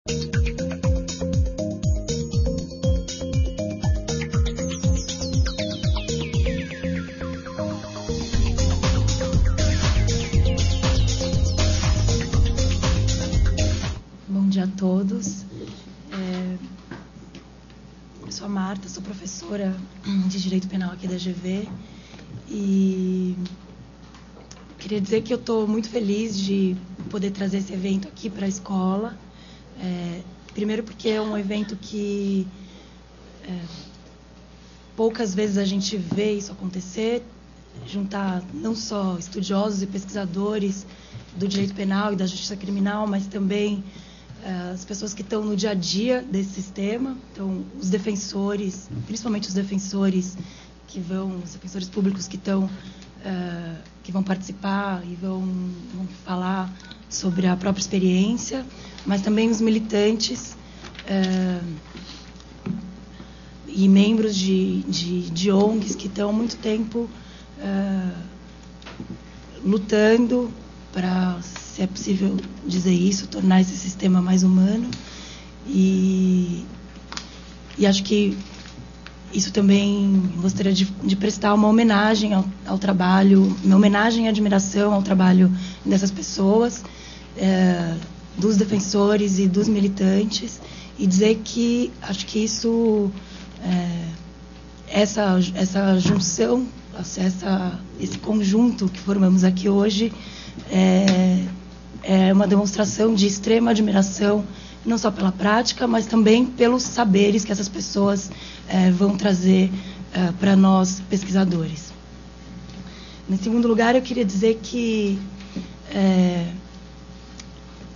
Bom dia a todos. Eu sou a Marta, sou professora de Direito Penal aqui da GV e queria dizer que eu estou muito feliz de poder trazer esse evento aqui para a escola. Primeiro porque é um evento que poucas vezes a gente vê isso acontecer, juntar não só estudiosos e pesquisadores do direito penal e da justiça criminal, mas também as pessoas que estão no dia a dia desse sistema. Então, os defensores, principalmente os defensores os defensores públicos que vão participar e vão falar sobre a própria experiência, mas também os militantes e membros de ONGs que estão há muito tempo lutando para, se é possível dizer isso, tornar esse sistema mais humano. E acho que isso também gostaria de prestar uma homenagem ao trabalho, uma homenagem e admiração ao trabalho dessas pessoas, dos defensores e dos militantes, e dizer que acho que isso, essa junção, esse conjunto que formamos aqui hoje é uma demonstração de extrema admiração, não só pela prática, mas também pelos saberes que essas pessoas vão trazer para nós, pesquisadores. Em segundo lugar, eu queria dizer que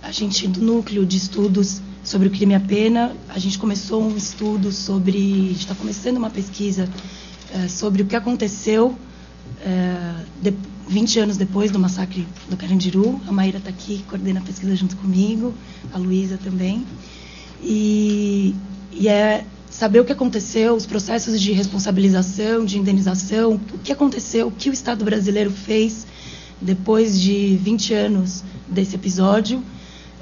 a gente, do Núcleo de Estudos sobre o Crime e a Pena, a gente começou um estudo a gente está começando uma pesquisa sobre o que aconteceu 20 anos depois do massacre do Carandiru. A Maíra está aqui, coordena a pesquisa junto comigo, a Luísa também. E é saber o que aconteceu, os processos de responsabilização, de indenização, o que aconteceu, o que o Estado brasileiro fez depois de 20 anos desse episódio.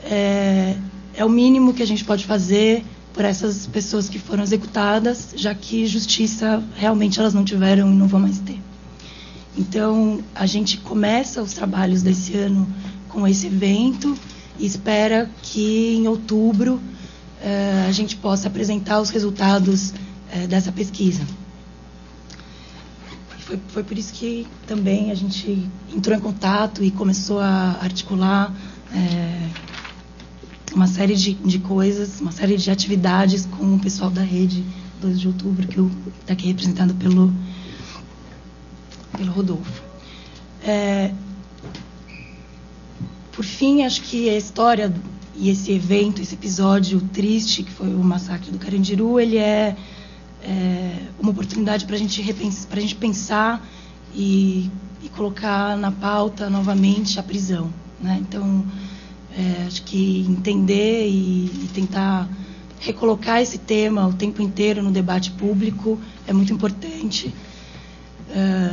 É o mínimo que a gente pode fazer por essas pessoas que foram executadas, já que justiça realmente elas não tiveram e não vão mais ter. Então, a gente começa os trabalhos desse ano com esse evento e espera que em outubro a gente possa apresentar os resultados dessa pesquisa. Foi por isso que também a gente entrou em contato e começou a articular uma série de coisas, uma série de atividades com o pessoal da Rede 2 de Outubro, que está aqui representado pelo Rodolfo. Por fim, acho que a história e esse evento, esse episódio triste que foi o massacre do Carandiru, ele é uma oportunidade para a gente pensar e colocar na pauta novamente a prisão, né? Então, acho que entender e tentar recolocar esse tema o tempo inteiro no debate público é muito importante.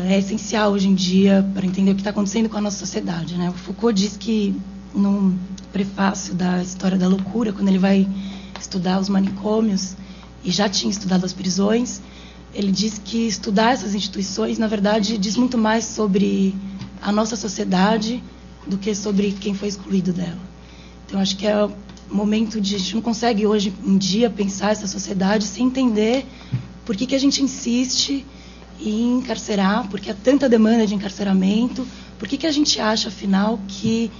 É essencial hoje em dia para entender o que está acontecendo com a nossa sociedade, né? O Foucault diz que, no prefácio da História da Loucura, quando ele vai estudar os manicômios, e já tinha estudado as prisões, ele diz que estudar essas instituições, na verdade, diz muito mais sobre a nossa sociedade do que sobre quem foi excluído dela. Então, acho que é o momento de... A gente não consegue, hoje em dia, pensar essa sociedade sem entender por que a gente insiste em encarcerar, porque há tanta demanda de encarceramento, por que a gente acha, afinal, que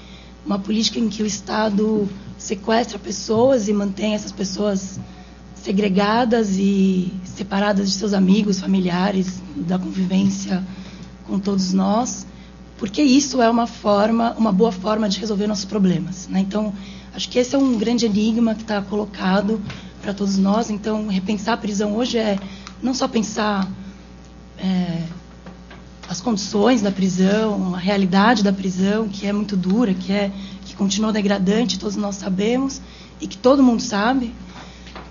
uma política em que o Estado sequestra pessoas e mantém essas pessoas segregadas e separadas de seus amigos, familiares, da convivência com todos nós, porque isso é uma boa forma de resolver nossos problemas, né? Então, acho que esse é um grande enigma que está colocado para todos nós. Então, repensar a prisão hoje é não só pensar as condições da prisão, a realidade da prisão, que é muito dura, que continua degradante, todos nós sabemos, e que todo mundo sabe,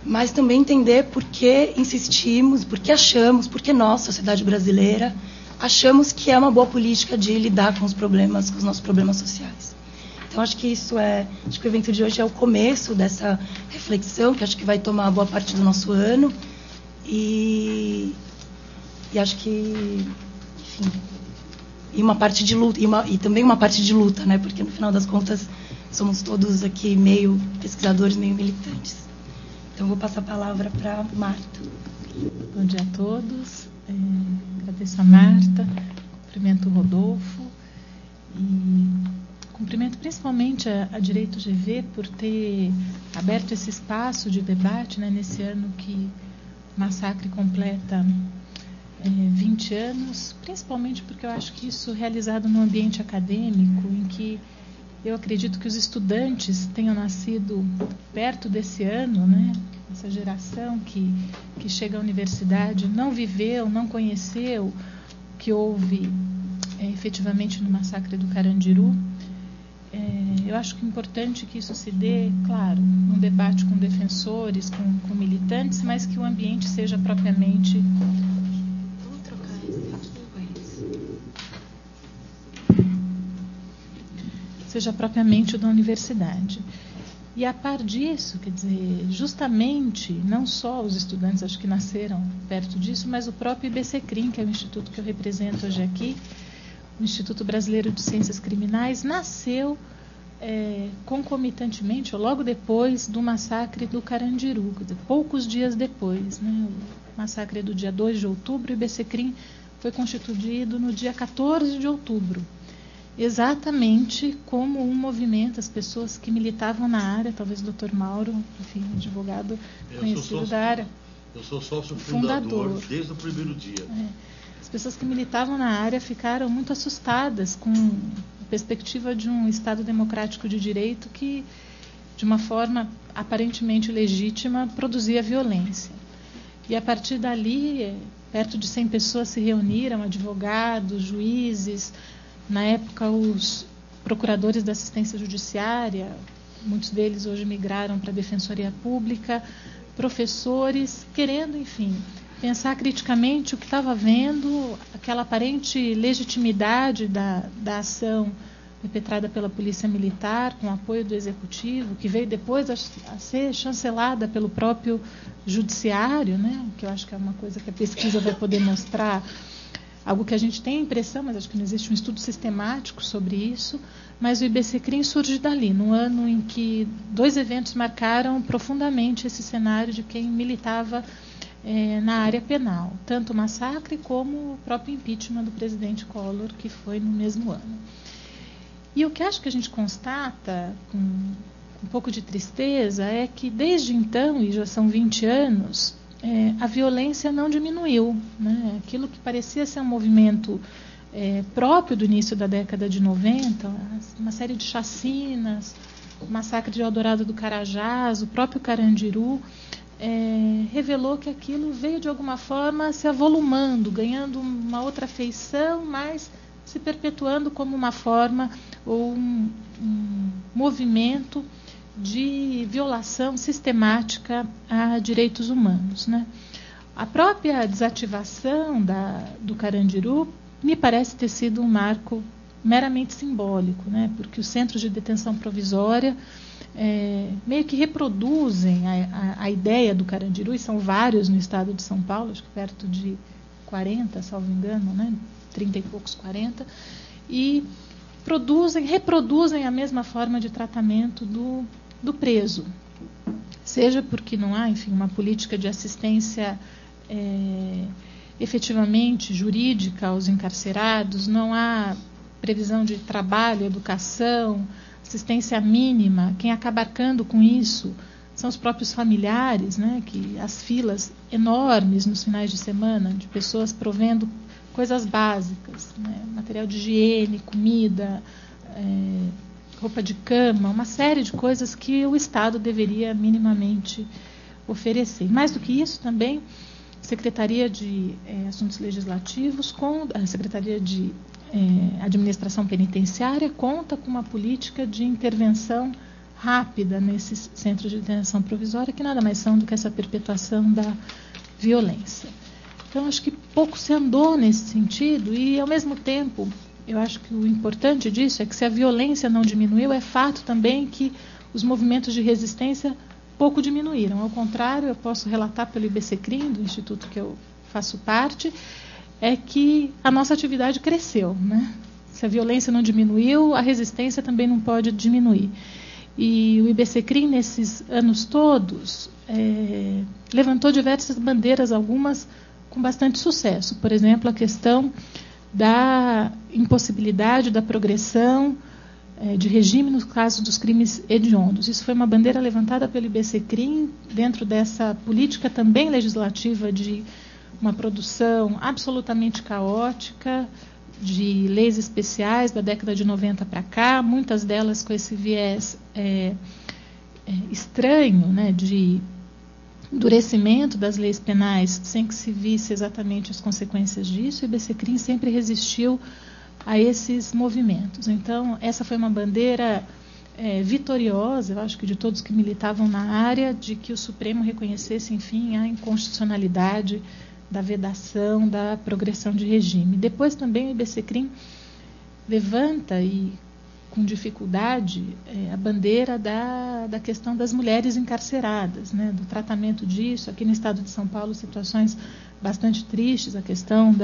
mas também entender por que insistimos, por que achamos, por que nós, sociedade brasileira, achamos que é uma boa política de lidar com os problemas, com os nossos problemas sociais. Então, acho que acho que o evento de hoje é o começo dessa reflexão, que acho que vai tomar boa parte do nosso ano. E acho que, enfim, e uma parte de luta, e também uma parte de luta, né? Porque no final das contas somos todos aqui meio pesquisadores, meio militantes. Então, vou passar a palavra para Marta. Bom dia a todos. Agradeço a Marta, cumprimento o Rodolfo e cumprimento principalmente a Direito GV por ter aberto esse espaço de debate, né, nesse ano que o massacre completa 20 anos, principalmente porque eu acho que isso realizado no ambiente acadêmico, em que eu acredito que os estudantes tenham nascido perto desse ano, né? Essa geração que chega à universidade não viveu, não conheceu o que houve efetivamente no massacre do Carandiru. Eu acho que é importante que isso se dê, claro, num debate com defensores, com militantes, mas que o ambiente seja propriamente... Vamos trocar esse. Seja propriamente o da universidade. E a par disso, quer dizer, justamente, não só os estudantes, acho que nasceram perto disso, mas o próprio IBCCRIM, que é o instituto que eu represento hoje aqui, o Instituto Brasileiro de Ciências Criminais, nasceu concomitantemente, ou logo depois do massacre do Carandiru, quer dizer, poucos dias depois, né? O massacre é do dia 2 de outubro, o IBCCRIM foi constituído no dia 14 de outubro. Exatamente como um movimento, as pessoas que militavam na área, talvez o Dr. Mauro, enfim, advogado conhecido da área. Eu sou sócio fundador desde o primeiro dia. As pessoas que militavam na área ficaram muito assustadas com a perspectiva de um Estado democrático de direito que, de uma forma aparentemente legítima, produzia violência. E a partir dali, perto de 100 pessoas se reuniram, advogados, juízes, na época os procuradores da assistência judiciária, muitos deles hoje migraram para a Defensoria Pública, professores, querendo, enfim, pensar criticamente o que estava havendo, aquela aparente legitimidade da ação perpetrada pela Polícia Militar, com apoio do Executivo, que veio depois a ser chancelada pelo próprio Judiciário, né, que eu acho que é uma coisa que a pesquisa vai poder mostrar, algo que a gente tem a impressão, mas acho que não existe um estudo sistemático sobre isso, mas o IBCCRIM surge dali, num ano em que 2 eventos marcaram profundamente esse cenário de quem militava na área penal, tanto o massacre como o próprio impeachment do presidente Collor, que foi no mesmo ano. E o que acho que a gente constata, com um pouco de tristeza, é que desde então, e já são 20 anos, a violência não diminuiu, né? Aquilo que parecia ser um movimento próprio do início da década de 90, uma série de chacinas, o massacre de Eldorado do Carajás, o próprio Carandiru, revelou que aquilo veio de alguma forma se avolumando, ganhando uma outra feição, mas se perpetuando como uma forma ou um movimento de violação sistemática a direitos humanos, né? A própria desativação do Carandiru me parece ter sido um marco meramente simbólico, né? Porque os centros de detenção provisória meio que reproduzem a ideia do Carandiru, e são vários no estado de São Paulo, acho que perto de 40, salvo engano, né? 30 e poucos, 40, e reproduzem a mesma forma de tratamento do preso, seja porque não há, enfim, uma política de assistência efetivamente jurídica aos encarcerados, não há previsão de trabalho, educação, assistência mínima. Quem acaba arcando com isso são os próprios familiares, né, que as filas enormes nos finais de semana de pessoas provendo coisas básicas, né, material de higiene, comida, roupa de cama, uma série de coisas que o Estado deveria minimamente oferecer. Mais do que isso, também, Secretaria de Assuntos Legislativos, com a Secretaria de Administração Penitenciária, conta com uma política de intervenção rápida nesses centros de detenção provisória, que nada mais são do que essa perpetuação da violência. Então, acho que pouco se andou nesse sentido e, ao mesmo tempo, eu acho que o importante disso é que, se a violência não diminuiu, é fato também que os movimentos de resistência pouco diminuíram. Ao contrário, eu posso relatar pelo IBCCRIM, do instituto que eu faço parte, é que a nossa atividade cresceu, né? Se a violência não diminuiu, a resistência também não pode diminuir. E o IBCCRIM, nesses anos todos, levantou diversas bandeiras, algumas com bastante sucesso. Por exemplo, a questão da impossibilidade da progressão de regime no caso dos crimes hediondos. Isso foi uma bandeira levantada pelo IBCCRIM dentro dessa política também legislativa de uma produção absolutamente caótica de leis especiais da década de 90 para cá, muitas delas com esse viés estranho, né, de endurecimento das leis penais sem que se visse exatamente as consequências disso. O IBCCRIM sempre resistiu a esses movimentos. Então, essa foi uma bandeira vitoriosa, eu acho que de todos que militavam na área, de que o Supremo reconhecesse, enfim, a inconstitucionalidade da vedação, da progressão de regime. Depois também o IBCCRIM levanta, e com dificuldade, a bandeira da questão das mulheres encarceradas, né, do tratamento disso. Aqui no estado de São Paulo, situações bastante tristes, a questão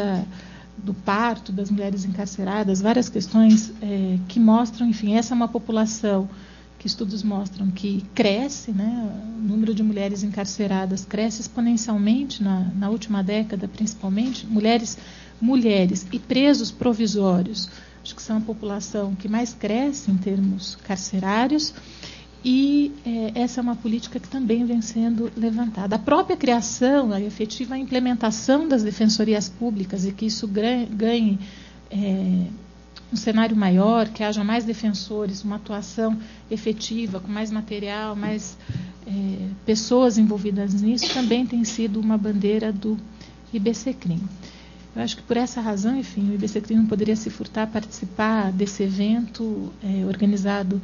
do parto das mulheres encarceradas, várias questões que mostram, enfim, essa é uma população que estudos mostram que cresce, né, o número de mulheres encarceradas cresce exponencialmente na última década, principalmente, mulheres e presos provisórios, acho que são a população que mais cresce em termos carcerários, e essa é uma política que também vem sendo levantada. A própria criação, a efetiva implementação das defensorias públicas, e que isso ganhe um cenário maior, que haja mais defensores, uma atuação efetiva, com mais material, mais pessoas envolvidas nisso, também tem sido uma bandeira do IBCCRIM. Eu acho que por essa razão, enfim, o IBCCRIM não poderia se furtar a participar desse evento organizado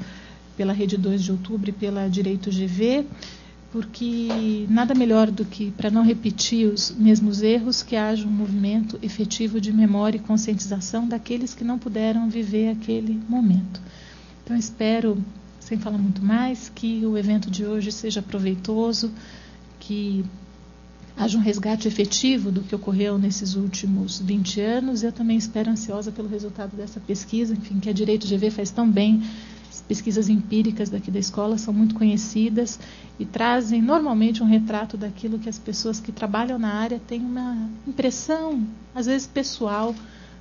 pela Rede 2 de Outubro e pela Direito GV, porque nada melhor do que, para não repetir os mesmos erros, que haja um movimento efetivo de memória e conscientização daqueles que não puderam viver aquele momento. Então, espero, sem falar muito mais, que o evento de hoje seja proveitoso, que haja um resgate efetivo do que ocorreu nesses últimos 20 anos. Eu também espero, ansiosa pelo resultado dessa pesquisa, enfim, que a Direito GV faz tão bem. As pesquisas empíricas daqui da escola são muito conhecidas e trazem normalmente um retrato daquilo que as pessoas que trabalham na área têm uma impressão, às vezes pessoal,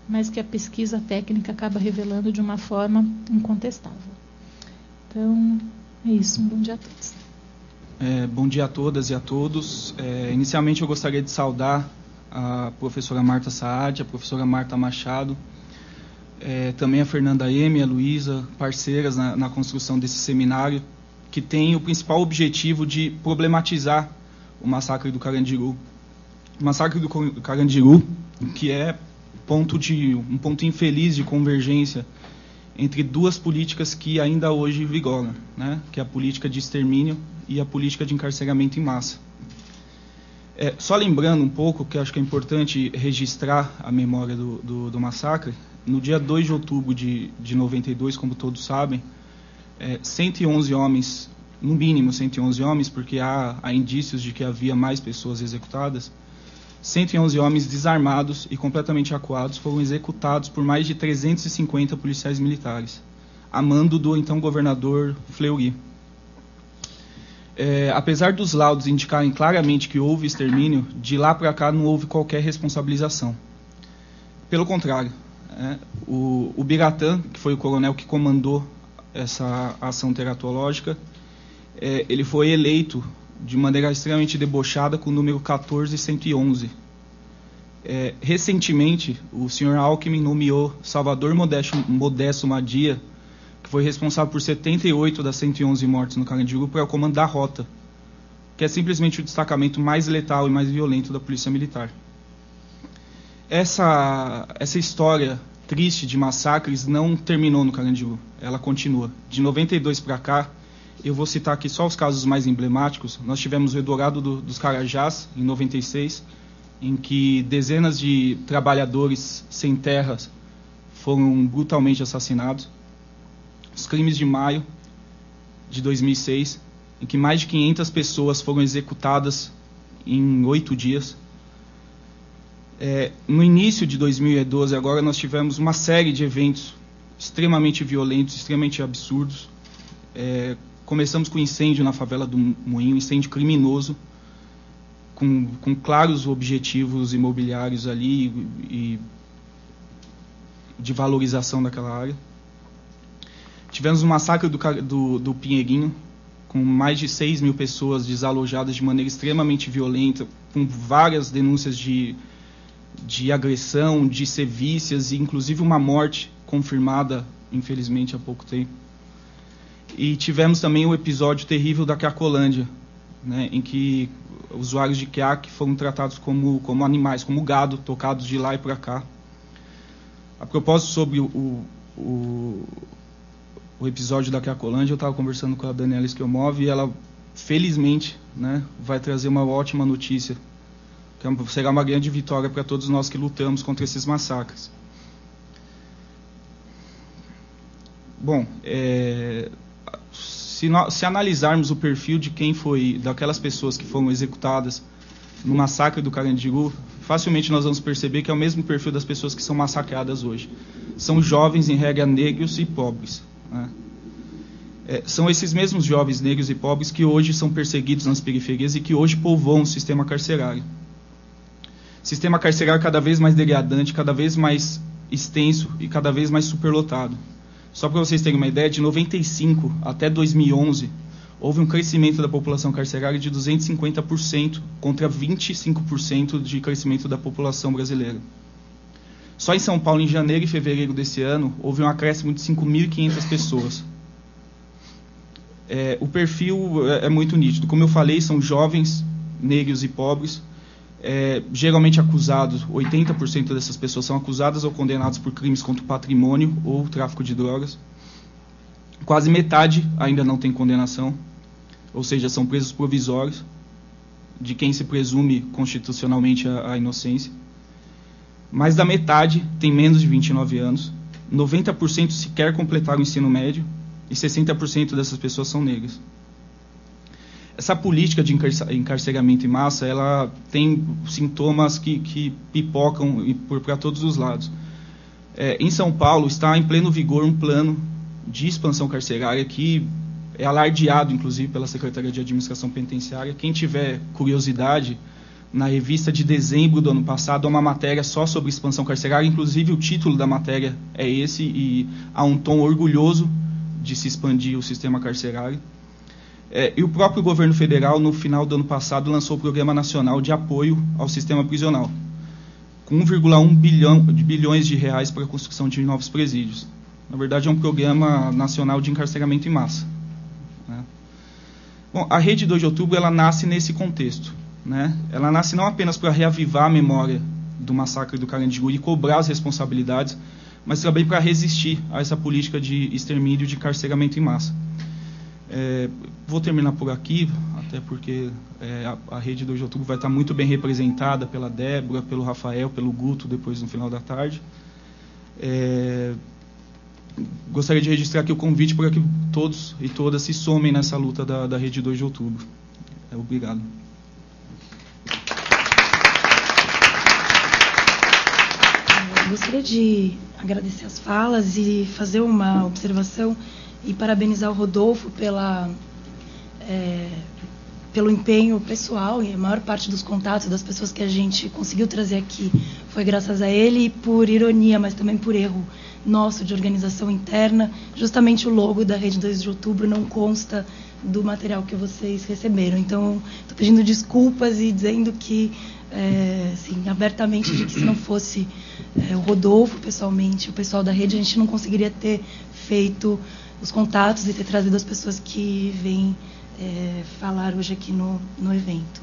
mas que a pesquisa técnica acaba revelando de uma forma incontestável. Então, é isso. Um bom dia a todos. Bom dia a todas e a todos. Inicialmente, eu gostaria de saudar a professora Marta Saad, a professora Marta Machado, também a Fernanda M, a Luísa, parceiras na construção desse seminário, que tem o principal objetivo de problematizar o massacre do Carandiru. O massacre do Carandiru, que é um ponto infeliz de convergência entre duas políticas que ainda hoje vigoram, né? Que é a política de extermínio e a política de encarceramento em massa. Só lembrando um pouco, que acho que é importante registrar a memória do massacre, no dia 2 de outubro de 92, como todos sabem, 111 homens, no mínimo 111 homens, porque há indícios de que havia mais pessoas executadas, 111 homens desarmados e completamente acuados foram executados por mais de 350 policiais militares, a mando do então governador Fleury. Apesar dos laudos indicarem claramente que houve extermínio, de lá para cá não houve qualquer responsabilização. Pelo contrário, o Biratã, que foi o coronel que comandou essa ação teratológica, ele foi eleito de maneira extremamente debochada com o número 14111. Recentemente, o senhor Alckmin nomeou Salvador Modesto Madia, que foi responsável por 78 das 111 mortes no Carandiru, para o comando da Rota, que é simplesmente o destacamento mais letal e mais violento da Polícia Militar. Essa história triste de massacres não terminou no Carandiru, ela continua. De 92 para cá, eu vou citar aqui só os casos mais emblemáticos. Nós tivemos o Eldorado dos Carajás, em 96, em que dezenas de trabalhadores sem terras foram brutalmente assassinados. Os crimes de maio de 2006, em que mais de 500 pessoas foram executadas em 8 dias. No início de 2012, agora, nós tivemos uma série de eventos extremamente violentos, extremamente absurdos. Começamos com incêndio na favela do Moinho, incêndio criminoso, com claros objetivos imobiliários ali e de valorização daquela área. Tivemos o massacre do Pinheirinho, com mais de 6 mil pessoas desalojadas de maneira extremamente violenta, com várias denúncias de agressão, de sevícias e inclusive uma morte confirmada, infelizmente, há pouco tempo. E tivemos também o episódio terrível da Cracolândia, né, em que usuários de crack foram tratados como animais, como gado, tocados de lá e para cá. A propósito sobre o episódio da Cracolândia, eu estava conversando com a Daniela Esquiomov e ela, felizmente, né, vai trazer uma ótima notícia, que será uma grande vitória para todos nós que lutamos contra esses massacres. Bom, se analisarmos o perfil de quem foi, daquelas pessoas que foram executadas no massacre do Carandiru, facilmente nós vamos perceber que é o mesmo perfil das pessoas que são massacradas hoje. São jovens, em regra, negros e pobres, né? São esses mesmos jovens negros e pobres que hoje são perseguidos nas periferias e que hoje povoam o sistema carcerário. Sistema carcerário cada vez mais degradante, cada vez mais extenso e cada vez mais superlotado. Só para vocês terem uma ideia, de 95 até 2011, houve um crescimento da população carcerária de 250% contra 25% de crescimento da população brasileira. Só em São Paulo, em janeiro e fevereiro desse ano, houve um acréscimo de 5.500 pessoas. O perfil é muito nítido. Como eu falei, são jovens, negros e pobres, geralmente acusados. 80% dessas pessoas são acusadas ou condenadas por crimes contra o patrimônio ou tráfico de drogas. Quase metade ainda não tem condenação, ou seja, são presos provisórios, de quem se presume constitucionalmente a inocência. Mais da metade tem menos de 29 anos, 90% sequer completaram o ensino médio e 60% dessas pessoas são negras. Essa política de encarceramento em massa, ela tem sintomas que pipocam para todos os lados. Em São Paulo está em pleno vigor um plano de expansão carcerária que é alardeado, inclusive, pela Secretaria de Administração Penitenciária. Quem tiver curiosidade, na revista de dezembro do ano passado, há uma matéria só sobre expansão carcerária, inclusive o título da matéria é esse, e há um tom orgulhoso de se expandir o sistema carcerário. E o próprio governo federal, no final do ano passado, lançou o Programa Nacional de Apoio ao Sistema Prisional, com 1,1 bilhões de reais para a construção de novos presídios. Na verdade, é um programa nacional de encarceramento em massa, né? Bom, a Rede 2 de Outubro, ela nasce nesse contexto, né? Ela nasce não apenas para reavivar a memória do massacre do Carandiru e cobrar as responsabilidades, mas também para resistir a essa política de extermínio, de encarceramento em massa. Vou terminar por aqui, até porque a Rede 2 de Outubro vai estar muito bem representada pela Débora, pelo Rafael, pelo Guto, depois no final da tarde. Gostaria de registrar aqui o convite para que todos e todas se somem nessa luta da Rede 2 de Outubro. Obrigado. Eu gostaria de agradecer as falas e fazer uma observação e parabenizar o Rodolfo pelo empenho pessoal, e a maior parte dos contatos das pessoas que a gente conseguiu trazer aqui foi graças a ele, e por ironia, mas também por erro nosso de organização interna, justamente o logo da Rede 2 de Outubro não consta do material que vocês receberam. Então, estou pedindo desculpas e dizendo que, assim, abertamente, de que se não fosse o Rodolfo, pessoalmente, o pessoal da rede, a gente não conseguiria ter feito os contatos e ter trazido as pessoas que vêm falar hoje aqui no evento.